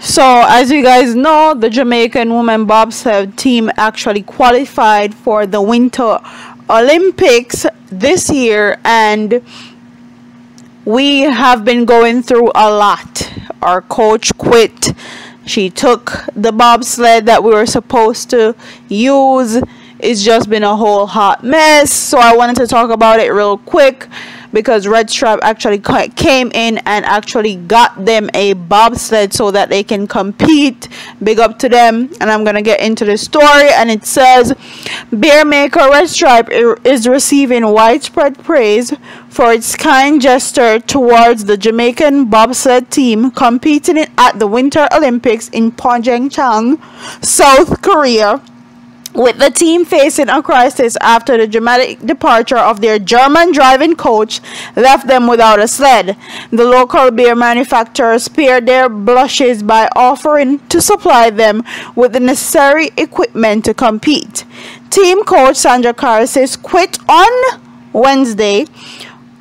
So, as you guys know, the Jamaican women bobsled team actually qualified for the Winter Olympics this year, and we have been going through a lot. Our coach quit. She took the bobsled that we were supposed to use. It's just been a whole hot mess. So I wanted to talk about it real quick because Red Stripe actually came in and actually got them a bobsled so that they can compete. Big up to them. And I'm going to get into the story. And it says, beer maker Red Stripe is receiving widespread praise for its kind gesture towards the Jamaican bobsled team competing at the Winter Olympics in Pyeongchang, South Korea, with the team facing a crisis after the dramatic departure of their German driving coach left them without a sled. The local beer manufacturer spared their blushes by offering to supply them with the necessary equipment to compete. Team coach Sandra Carasis quit on Wednesday,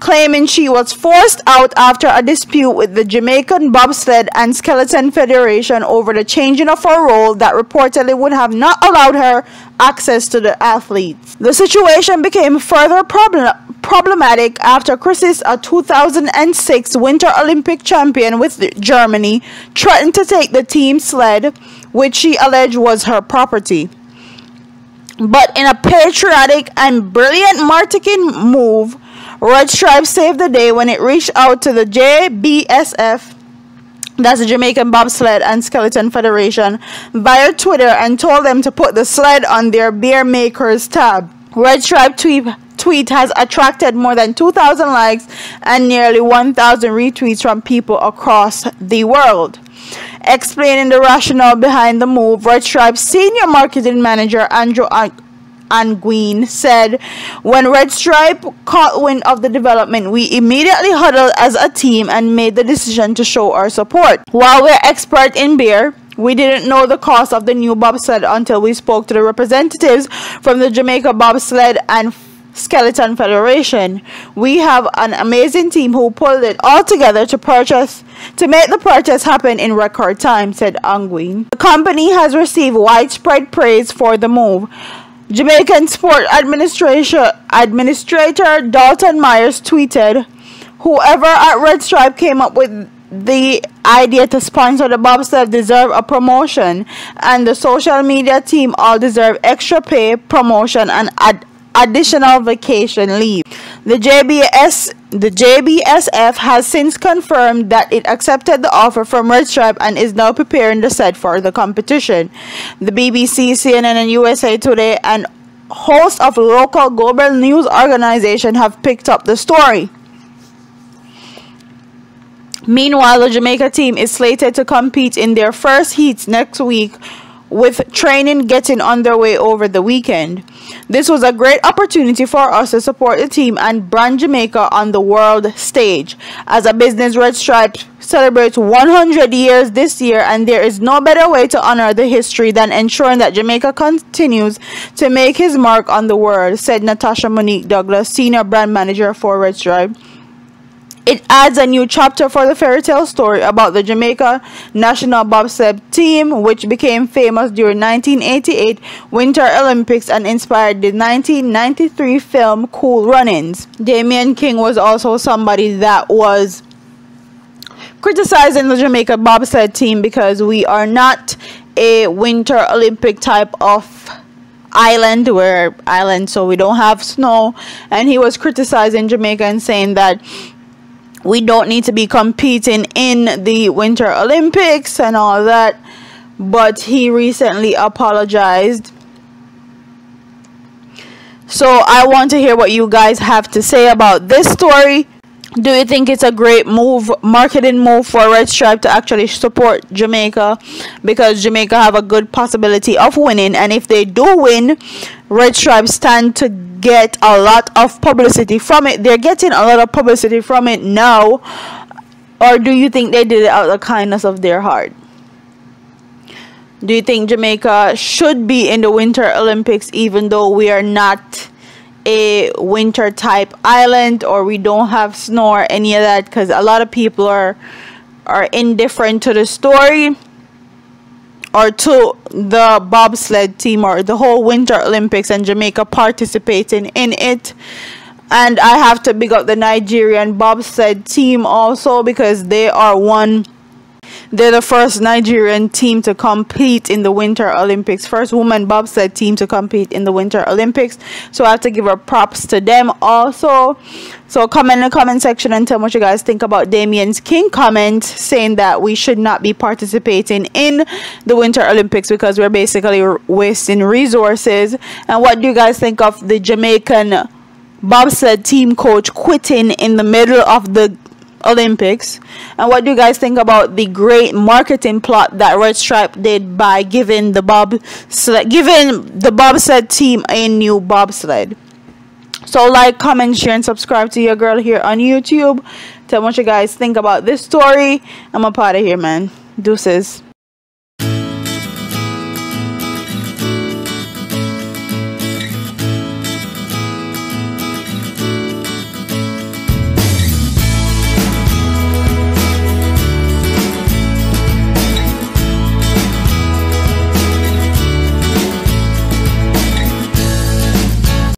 claiming she was forced out after a dispute with the Jamaican Bobsled and Skeleton Federation over the changing of her role that reportedly would have not allowed her access to the athletes. The situation became further problematic after Crisis, a 2006 Winter Olympic champion with Germany, threatened to take the team's sled, which she alleged was her property. But in a patriotic and brilliant marketing move, Red Stripe saved the day when it reached out to the JBSF, that's the Jamaican Bobsled and Skeleton Federation, via Twitter and told them to put the sled on their beer makers tab. Red Stripe tweet has attracted more than 2,000 likes and nearly 1,000 retweets from people across the world. Explaining the rationale behind the move, Red Stripe's senior marketing manager Andrew Nguyen said, when Red Stripe caught wind of the development, we immediately huddled as a team and made the decision to show our support. While we're expert in beer, we didn't know the cost of the new bobsled until we spoke to the representatives from the Jamaica Bobsled and Skeleton Federation. We have an amazing team who pulled it all together to make the purchase happen in record time, said Nguyen. The company has received widespread praise for the move. Jamaican Sport Administrator Dalton Myers tweeted, whoever at Red Stripe came up with the idea to sponsor the bobsled deserve a promotion, and the social media team all deserve extra pay, promotion, and additional vacation leave. The JBSF has since confirmed that it accepted the offer from Red Stripe and is now preparing the set for the competition. The BBC, CNN, and USA Today and hosts of local global news organizations have picked up the story. Meanwhile, the Jamaica team is slated to compete in their first heats next week, with training getting underway over the weekend. This was a great opportunity for us to support the team and brand Jamaica on the world stage. As a business, Red Stripe celebrates 100 years this year, and there is no better way to honor the history than ensuring that Jamaica continues to make his mark on the world, said Natasha Monique Douglas, Senior Brand Manager for Red Stripe. It adds a new chapter for the fairy tale story about the Jamaica national bobsled team, which became famous during 1988 Winter Olympics and inspired the 1993 film Cool Runnings. Damian King was also somebody that was criticizing the Jamaica bobsled team because we are not a Winter Olympic type of island. We're island, so we don't have snow, and he was criticizing Jamaica and saying that we don't need to be competing in the Winter Olympics and all that. But he recently apologized. So I want to hear what you guys have to say about this story. Do you think it's a great move, marketing move for Red Stripe to actually support Jamaica? Because Jamaica have a good possibility of winning, and if they do win, Red Stripe stand to get a lot of publicity from it. They're getting a lot of publicity from it now. Or do you think they did it out of the kindness of their heart? Do you think Jamaica should be in the Winter Olympics even though we are not a winter type island, or we don't have snow or any of that? Because a lot of people are indifferent to the story. or to the bobsled team or the whole Winter Olympics and Jamaica participating in it. And I have to big up the Nigerian bobsled team also, because they're the first Nigerian team to compete in the Winter Olympics, first woman bobsled team to compete in the Winter Olympics. So I have to give her props to them also. So comment in the comment section and tell me what you guys think about Damien's King comment saying that we should not be participating in the Winter Olympics because we're basically wasting resources. And what do you guys think of the Jamaican bobsled team coach quitting in the middle of the Olympics? And what do you guys think about the great marketing plot that Red Stripe did by giving the bobsled team a new bobsled? So like, comment, share, and subscribe to your girl here on YouTube. Tell me what you guys think about this story. I'm up out of here, man. Deuces.